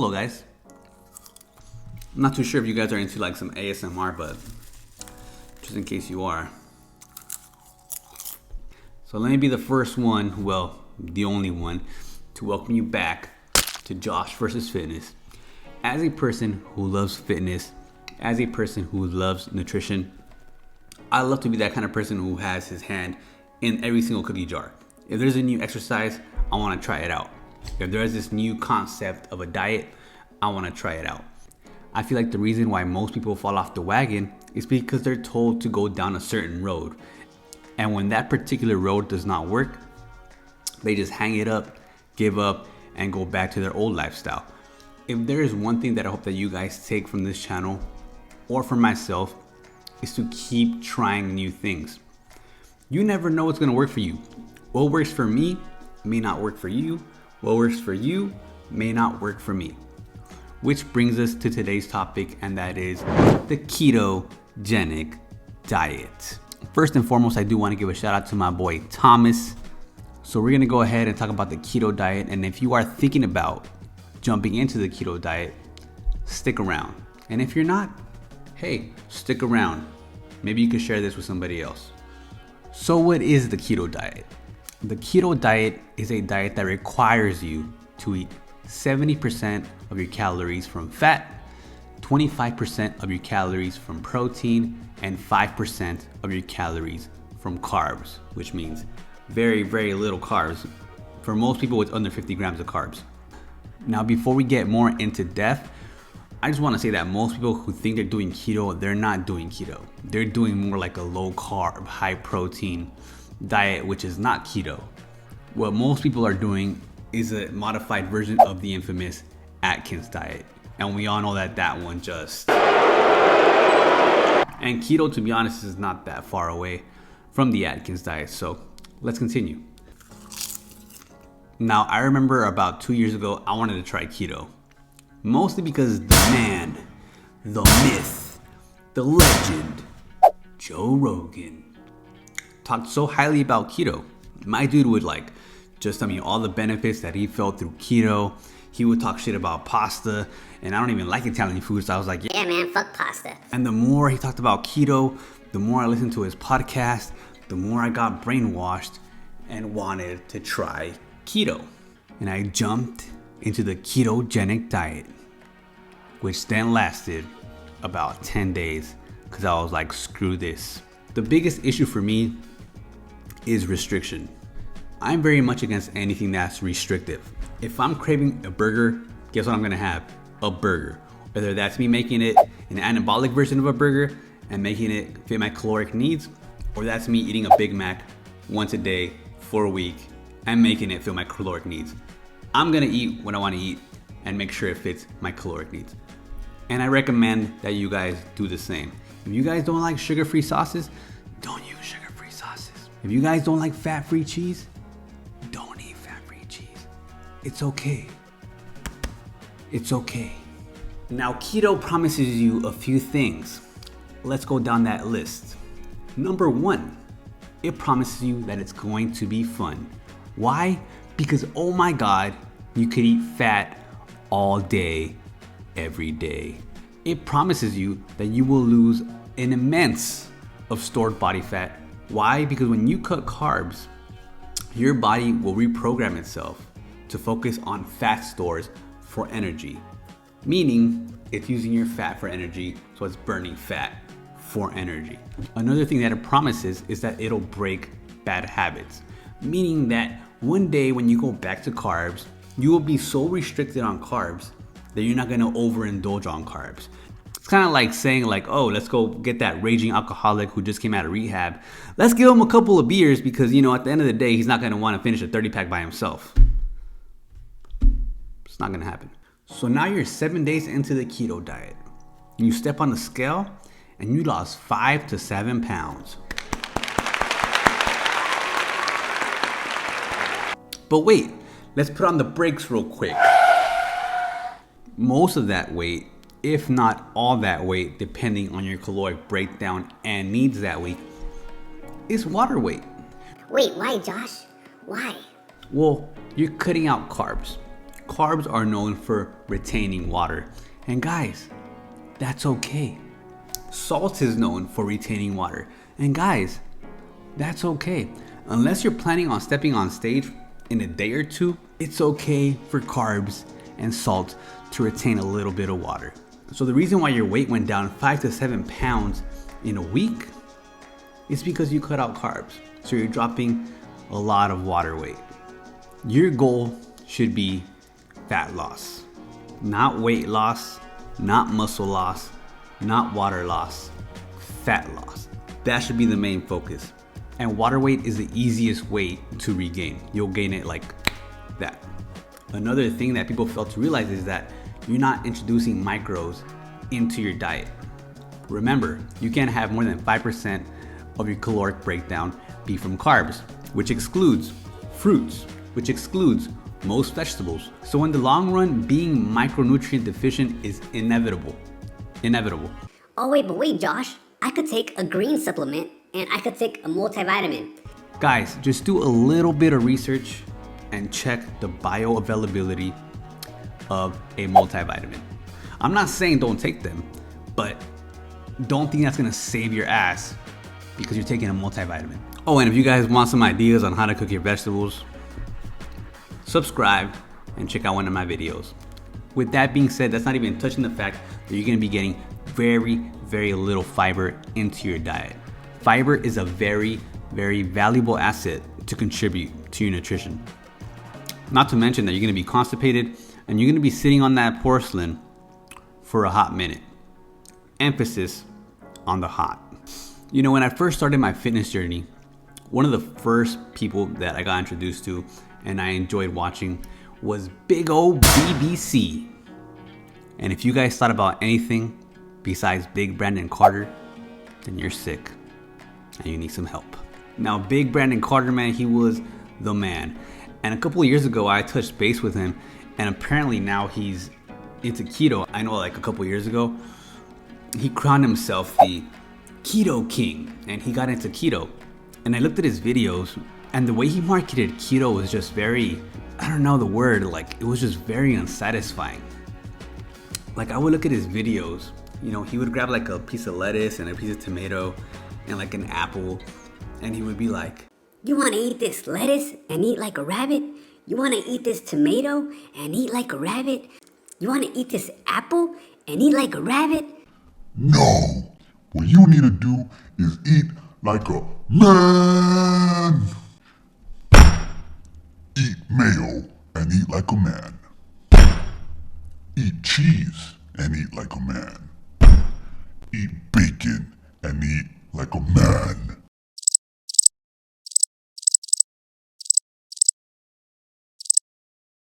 Hello guys. I'm not too sure if you guys are into like some ASMR, but just in case you are. So let me be the first one, well, the only one, to welcome you back to Josh versus Fitness. As a person who loves fitness, as a person who loves nutrition, I love to be that kind of person who has his hand in every single cookie jar. If there's a new exercise, I want to try it out. If there's this new concept of a diet, I want to try it out. I feel like the reason why most people fall off the wagon is because they're told to go down a certain road. And when that particular road does not work, they just hang it up, give up, and go back to their old lifestyle. If there is one thing that I hope that you guys take from this channel, or from myself, is to keep trying new things. You never know what's gonna work for you. What works for me may not work for you. What works for you may not work for me. Which brings us to today's topic, and that is the Ketogenic Diet. First and foremost, I do want to give a shout out to my boy Thomas. So we're gonna go ahead and talk about the keto diet, and if you are thinking about jumping into the keto diet, stick around. And if you're not, hey, stick around. Maybe you could share this with somebody else. So what is the keto diet? The keto diet is a diet that requires you to eat 70% of your calories from fat, 25% of your calories from protein, and 5% of your calories from carbs, which means very, very little carbs. For most people, it's under 50 grams of carbs. Now, before we get more into depth, I just want to say that most people who think they're doing keto, they're not doing keto. They're doing more like a low carb, high protein diet, which is not keto. What most people are doing is a modified version of the infamous Atkins diet. And we all know that that one just... And keto, to be honest, is not that far away from the Atkins diet. So let's continue. Now, I remember about 2 years ago, I wanted to try keto. Mostly because the man, the myth, the legend, Joe Rogan, talked so highly about keto. My dude would just tell me all the benefits that he felt through keto. He would talk shit about pasta, and I don't even like Italian food, so I was like, yeah man, fuck pasta. And the more he talked about keto, the more I listened to his podcast, the more I got brainwashed and wanted to try keto. And I jumped into the ketogenic diet, which then lasted about 10 days because I was like, screw this. The biggest issue for me is restriction. I'm very much against anything that's restrictive. If I'm craving a burger, guess what I'm gonna have? A burger. Whether that's me making it an anabolic version of a burger and making it fit my caloric needs, or that's me eating a Big Mac once a day for a week and making it fit my caloric needs. I'm gonna eat what I wanna eat and make sure it fits my caloric needs. And I recommend that you guys do the same. If you guys don't like sugar-free sauces, don't use sugar-free sauces. If you guys don't like fat-free cheese, don't eat fat-free cheese. It's okay. It's okay. Now, keto promises you a few things. Let's go down that list. Number one, it promises you that it's going to be fun. Why? Because, oh my God, you could eat fat all day, every day. It promises you that you will lose an immense of stored body fat. Why? Because when you cut carbs, your body will reprogram itself to focus on fat stores for energy. Meaning, it's using your fat for energy, so it's burning fat for energy. Another thing that it promises is that it'll break bad habits. Meaning that one day when you go back to carbs, you will be so restricted on carbs that you're not gonna overindulge on carbs. It's kind of like saying oh, let's go get that raging alcoholic who just came out of rehab. Let's give him a couple of beers because, at the end of the day, he's not gonna wanna finish a 30-pack by himself. It's not gonna happen. So now you're 7 days into the keto diet. You step on the scale and you lost 5 to 7 pounds. But wait, let's put on the brakes real quick. Most of that weight, if not all that weight, depending on your caloric breakdown and needs that week, is water weight. Wait, why, Josh? Why? Well, you're cutting out carbs. Carbs are known for retaining water. And guys, that's okay. Salt is known for retaining water. And guys, that's okay. Unless you're planning on stepping on stage in a day or two, it's okay for carbs and salt to retain a little bit of water. So the reason why your weight went down 5 to 7 pounds in a week is because you cut out carbs. So you're dropping a lot of water weight. Your goal should be fat loss, not weight loss, not muscle loss, not water loss, fat loss. That should be the main focus. And water weight is the easiest way to regain. You'll gain it like that. Another thing that people fail to realize is that you're not introducing macros into your diet. Remember, you can't have more than 5% of your caloric breakdown be from carbs, which excludes fruits, which excludes most vegetables. So in the long run, being micronutrient deficient is inevitable. Inevitable. Oh wait, Josh. I could take a green supplement and I could take a multivitamin. Guys, just do a little bit of research and check the bioavailability of a multivitamin. I'm not saying don't take them, but don't think that's gonna save your ass because you're taking a multivitamin. Oh, and if you guys want some ideas on how to cook your vegetables, subscribe and check out one of my videos. With that being said, that's not even touching the fact that you're gonna be getting very, very little fiber into your diet. Fiber is a very, very valuable asset to contribute to your nutrition. Not to mention that you're gonna be constipated and you're gonna be sitting on that porcelain for a hot minute. Emphasis on the hot. You know, when I first started my fitness journey, one of the first people that I got introduced to and I enjoyed watching was big old BBC. And if you guys thought about anything besides Big Brandon Carter, then you're sick and you need some help. Now, Big Brandon Carter, man, he was the man. And a couple of years ago, I touched base with him, and apparently now he's into keto. I know like a couple of years ago, he crowned himself the Keto King, and he got into keto. And I looked at his videos, and the way he marketed keto was just very, I don't know the word, like it was just very unsatisfying. Like I would look at his videos, you know, he would grab like a piece of lettuce and a piece of tomato and like an apple, and he would be like, You want to eat this lettuce and eat like a rabbit? You want to eat this tomato and eat like a rabbit? You want to eat this apple and eat like a rabbit? No. What you need to do is eat like a man. Eat mayo and eat like a man. Eat cheese and eat like a man. Eat bacon and eat like a man.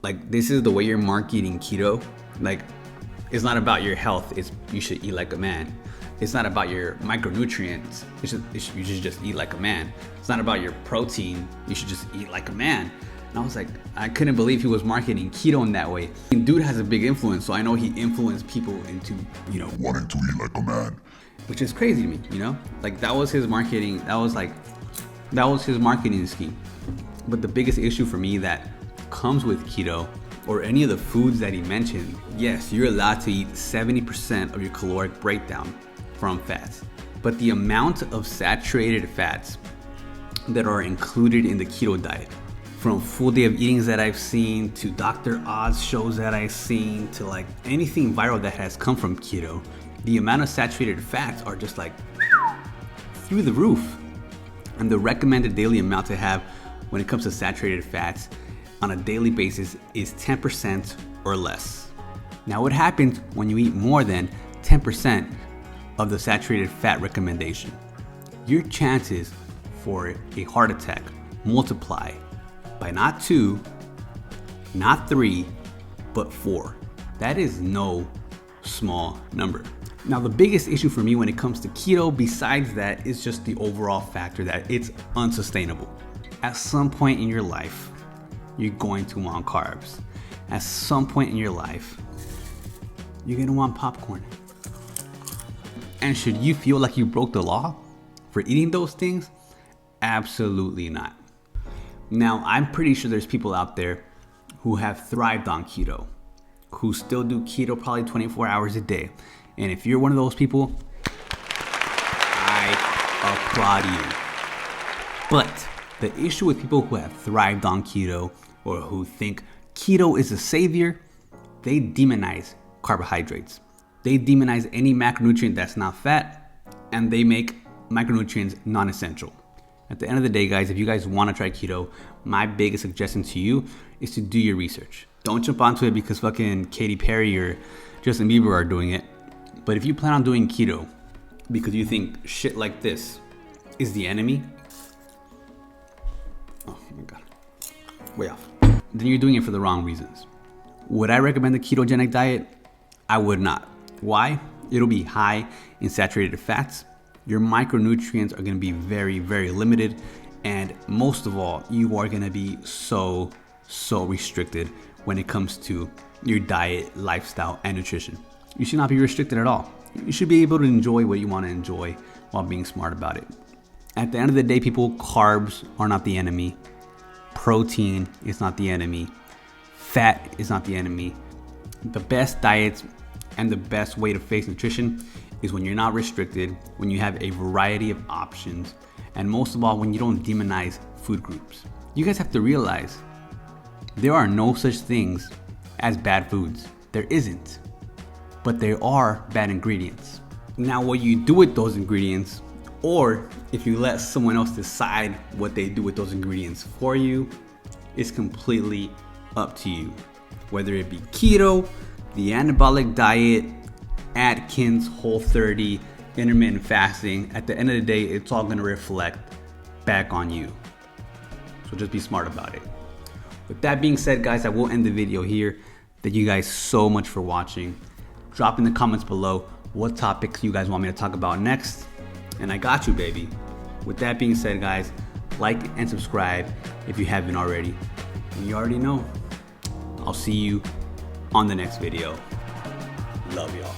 like this is the way you're marketing keto. Like it's not about your health, it's you should eat like a man. It's not about your micronutrients, you should just eat like a man. It's not about your protein, you should just eat like a man. And I was like, I couldn't believe he was marketing keto in that way. Dude has a big influence, so I know he influenced people into, wanting to eat like a man. Which is crazy to me, Like that was his marketing, that was his marketing scheme. But the biggest issue for me that comes with keto or any of the foods that he mentioned, yes, you're allowed to eat 70% of your caloric breakdown from fats. But the amount of saturated fats that are included in the keto diet, from full day of eatings that I've seen to Dr. Oz shows that I've seen to like anything viral that has come from keto, the amount of saturated fats are just like through the roof. And the recommended daily amount to have when it comes to saturated fats on a daily basis is 10% or less. Now what happens when you eat more than 10% of the saturated fat recommendation? Your chances for a heart attack multiply by not 2, not 3, but 4. That is no small number. Now the biggest issue for me when it comes to keto besides that is just the overall factor that it's unsustainable. At some point in your life, you're going to want carbs. At some point in your life, you're gonna want popcorn. And should you feel like you broke the law for eating those things? Absolutely not. Now, I'm pretty sure there's people out there who have thrived on keto, who still do keto probably 24 hours a day. And if you're one of those people, I applaud you. But the issue with people who have thrived on keto or who think keto is a savior, they demonize carbohydrates. They demonize any macronutrient that's not fat, and they make micronutrients non-essential. At the end of the day, guys, if you guys want to try keto, my biggest suggestion to you is to do your research. Don't jump onto it because fucking Katy Perry or Justin Bieber are doing it. But if you plan on doing keto because you think shit like this is the enemy, oh my God, way off, then you're doing it for the wrong reasons. Would I recommend the ketogenic diet? I would not. Why? It'll be high in saturated fats. Your micronutrients are going to be very, very limited. And most of all, you are going to be so restricted when it comes to your diet, lifestyle, and nutrition. You should not be restricted at all. You should be able to enjoy what you want to enjoy while being smart about it. At the end of the day, people, carbs are not the enemy. Protein is not the enemy. Fat is not the enemy. The best diets and the best way to face nutrition is when you're not restricted, when you have a variety of options, and most of all, when you don't demonize food groups. You guys have to realize there are no such things as bad foods. There isn't. But there are bad ingredients. Now, what you do with those ingredients, or if you let someone else decide what they do with those ingredients for you, is completely up to you. Whether it be keto, the anabolic diet, Atkins, Whole30, intermittent fasting, at the end of the day, it's all gonna reflect back on you. So just be smart about it. With that being said, guys, I will end the video here. Thank you guys so much for watching. Drop in the comments below what topics you guys want me to talk about next. And I got you, baby. With that being said, guys, like and subscribe if you haven't already. And you already know. I'll see you on the next video. Love y'all.